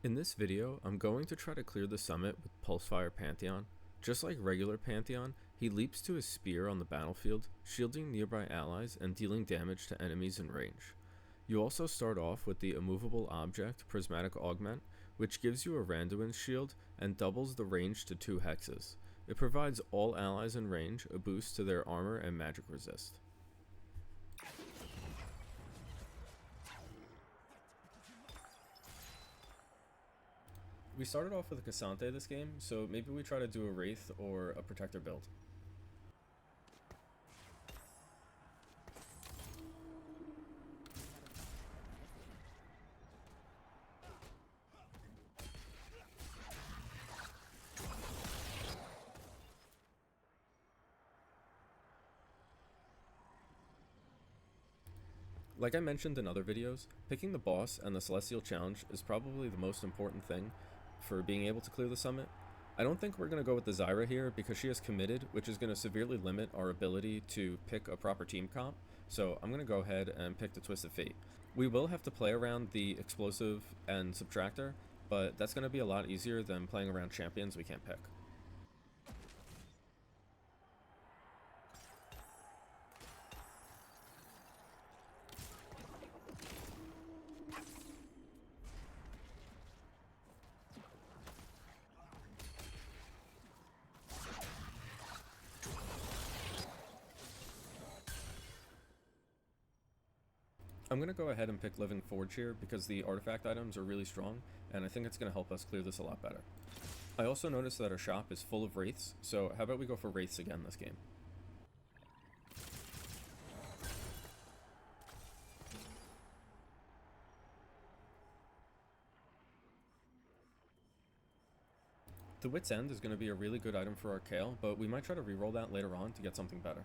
In this video, I'm going to try to clear the summit with Pulsefire Pantheon. Just like regular Pantheon, he leaps to his spear on the battlefield, shielding nearby allies and dealing damage to enemies in range. You also start off with the Immovable Object Prismatic Augment, which gives you a Randuin shield and doubles the range to 2 hexes. It provides all allies in range a boost to their armor and magic resist. We started off with a KSante this game, so maybe we try to do a Wraith or a Protector build. Like I mentioned in other videos, picking the boss and the Celestial Challenge is probably the most important thing for being able to clear the summit. I don't think we're going to go with the Zyra here because she is committed, which is going to severely limit our ability to pick a proper team comp, so I'm going to go ahead and pick the Twisted Fate. We will have to play around the Explosive and Subtractor, but that's going to be a lot easier than playing around champions we can't pick. I'm going to go ahead and pick Living Forge here because the artifact items are really strong, and I think it's going to help us clear this a lot better. I also noticed that our shop is full of Wraiths, so how about we go for Wraiths again this game. The Wit's End is going to be a really good item for our Kayle, but we might try to reroll that later on to get something better.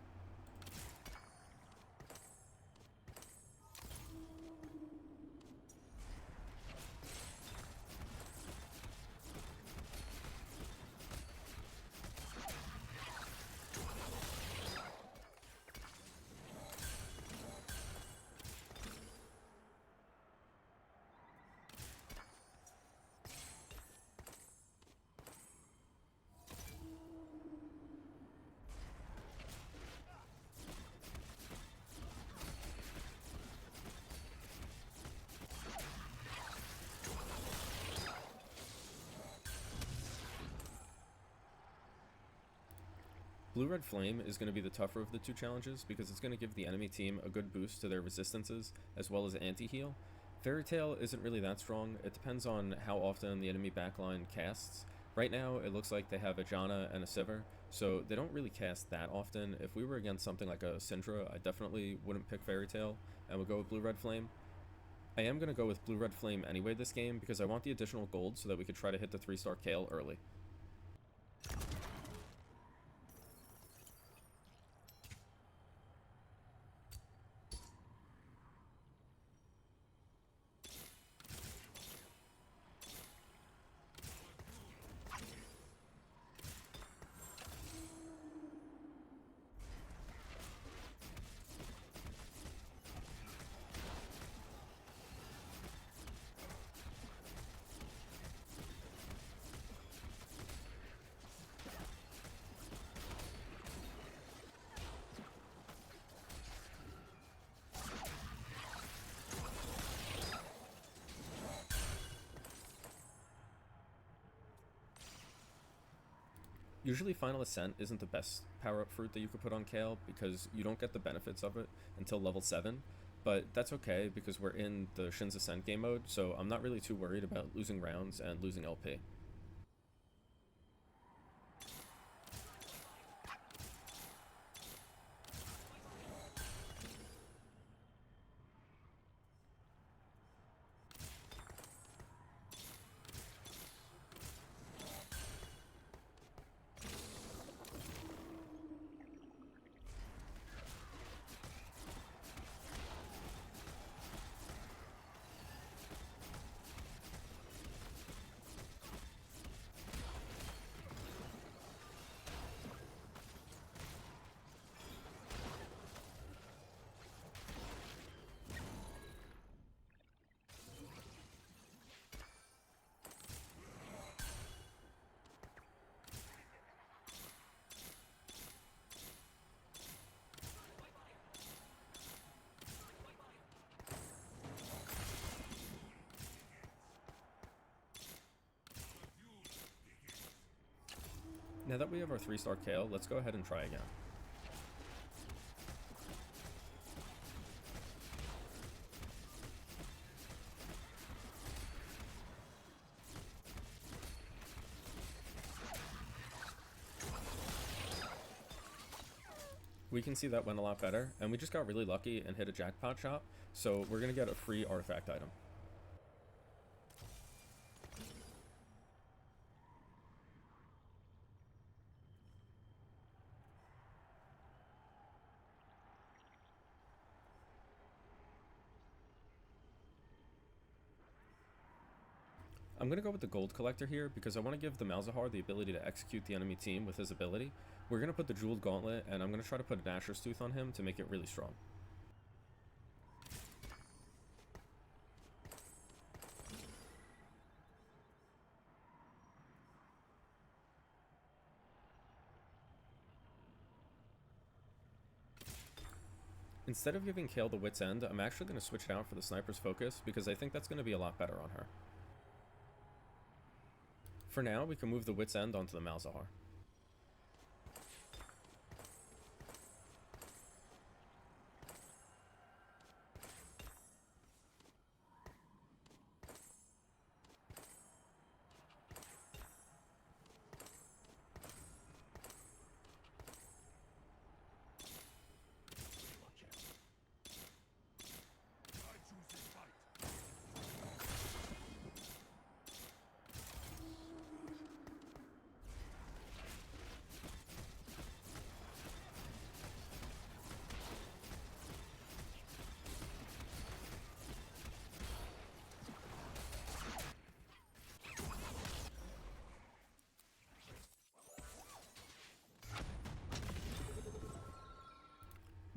Blue-Red Flame is going to be the tougher of the two challenges because it's going to give the enemy team a good boost to their resistances as well as anti-heal. Fairy Tail isn't really that strong. It depends on how often the enemy backline casts. Right now it looks like they have a Janna and a Sivir, so they don't really cast that often. If we were against something like a Syndra, I definitely wouldn't pick Fairy Tail and would go with Blue-Red Flame. I am going to go with Blue-Red Flame anyway this game because I want the additional gold so that we could try to hit the 3-star Kayle early. Usually Final Ascent isn't the best power-up fruit that you could put on Kayle because you don't get the benefits of it until level 7, but that's okay because we're in the Shin's Ascent game mode, so I'm not really too worried about losing rounds and losing LP. Now that we have our 3-star Kayle, let's go ahead and try again. We can see that went a lot better, and we just got really lucky and hit a jackpot shop, so we're going to get a free artifact item. I'm going to go with the gold collector here because I want to give the Malzahar the ability to execute the enemy team with his ability. We're going to put the jeweled gauntlet, and I'm going to try to put a Dasher's Tooth on him to make it really strong. Instead of giving Kayle the Wit's End, I'm actually going to switch it out for the Sniper's Focus because I think that's going to be a lot better on her. For now, we can move the Wit's End onto the Malzahar.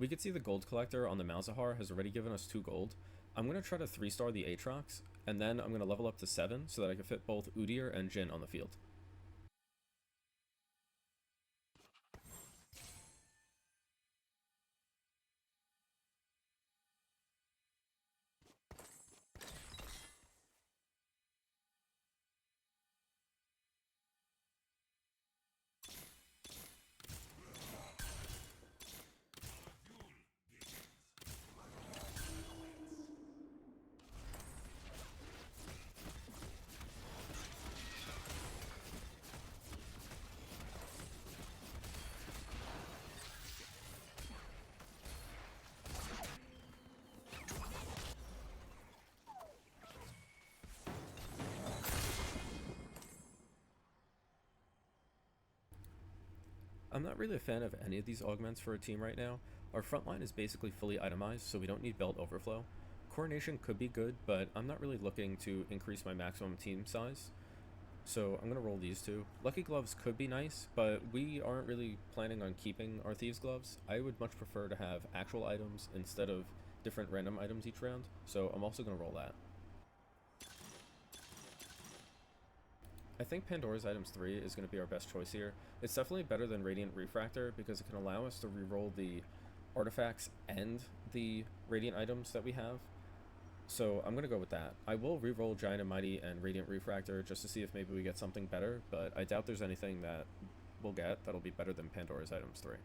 We could see the gold collector on the Malzahar has already given us 2 gold. I'm going to try to 3-star the Aatrox, and then I'm going to level up to 7 so that I can fit both Udyr and Jhin on the field. I'm not really a fan of any of these augments for a team right now. Our frontline is basically fully itemized, so we don't need belt overflow. Coronation could be good, but I'm not really looking to increase my maximum team size. So I'm going to roll these 2. Lucky Gloves could be nice, but we aren't really planning on keeping our Thieves Gloves. I would much prefer to have actual items instead of different random items each round, so I'm also going to roll that. I think Pandora's Items 3 is going to be our best choice here. It's definitely better than Radiant Refractor because it can allow us to reroll the artifacts and the Radiant items that we have. So I'm going to go with that. I will reroll Giant and Mighty and Radiant Refractor just to see if maybe we get something better, but I doubt there's anything that we'll get that'll be better than Pandora's Items 3.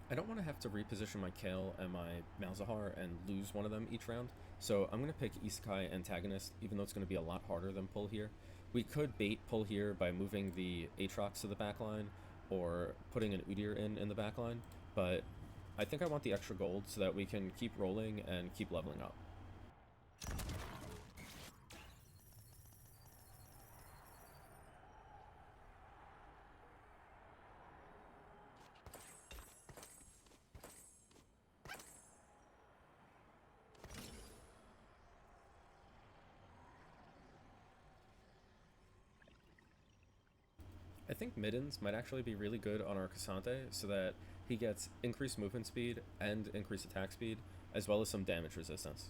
I don't want to have to reposition my Kayle and my Malzahar and lose one of them each round, so I'm going to pick Isekai Antagonist, even though it's going to be a lot harder than pull here. We could bait pull here by moving the Aatrox to the backline, or putting an Udyr in the backline, but I think I want the extra gold so that we can keep rolling and keep leveling up. I think Middens might actually be really good on our KSante so that he gets increased movement speed and increased attack speed, as well as some damage resistance.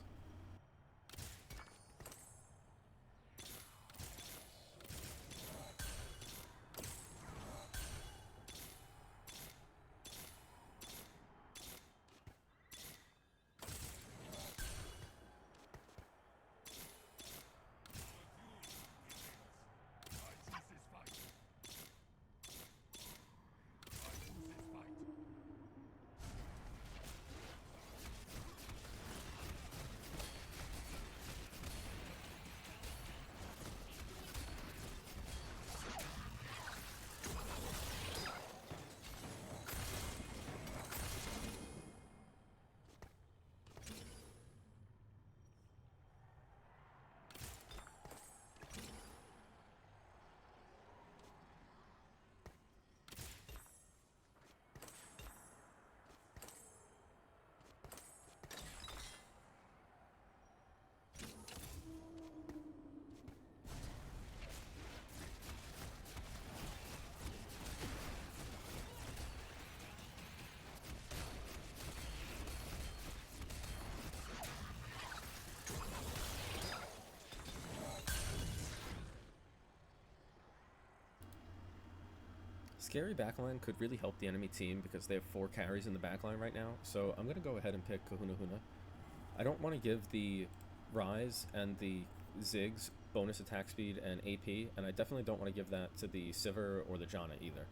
Scary backline could really help the enemy team because they have 4 carries in the backline right now, so I'm going to go ahead and pick Kahuna Huna. I don't want to give the Rise and the Ziggs bonus attack speed and AP, and I definitely don't want to give that to the Sivir or the Janna either.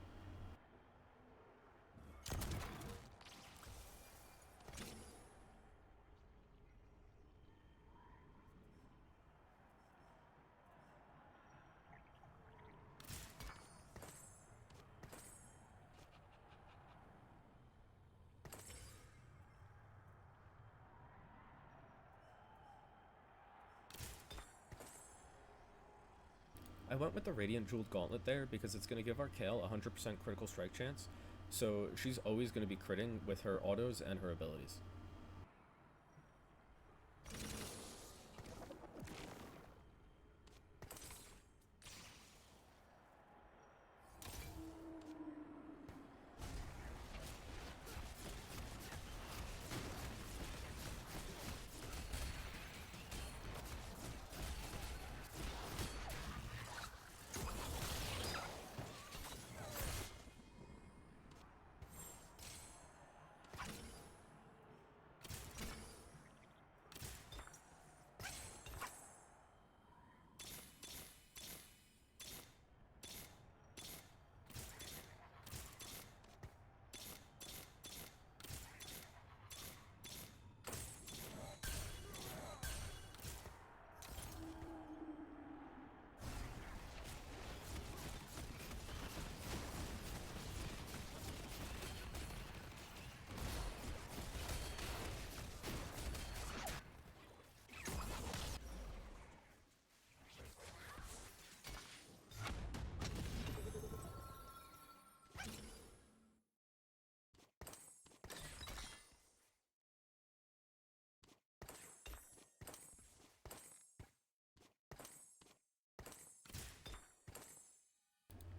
I went with the Radiant Jeweled Gauntlet there because it's going to give our Kayle 100% critical strike chance, so she's always going to be critting with her autos and her abilities.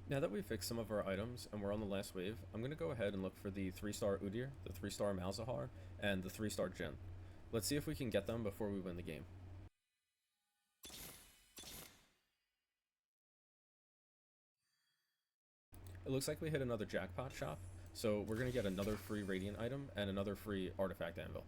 Now that we've fixed some of our items and we're on the last wave, I'm going to go ahead and look for the 3-star Udyr, the 3-star Malzahar, and the 3-star Jhin. Let's see if we can get them before we win the game. It looks like we hit another jackpot shop, so we're going to get another free Radiant item and another free Artifact Anvil.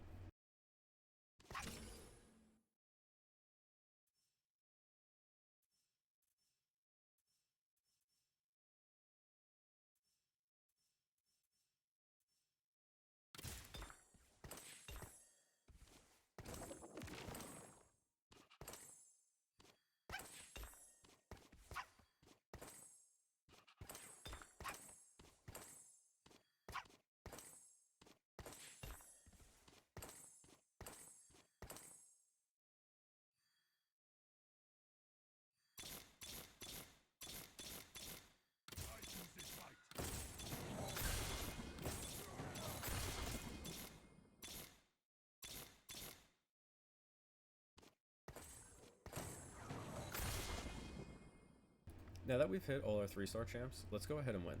Now that we've hit all our 3-star champs, let's go ahead and win.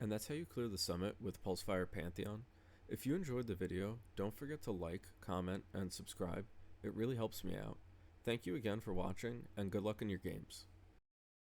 And that's how you clear the summit with Pulsefire Pantheon. If you enjoyed the video, don't forget to like, comment, and subscribe. It really helps me out. Thank you again for watching, and good luck in your games.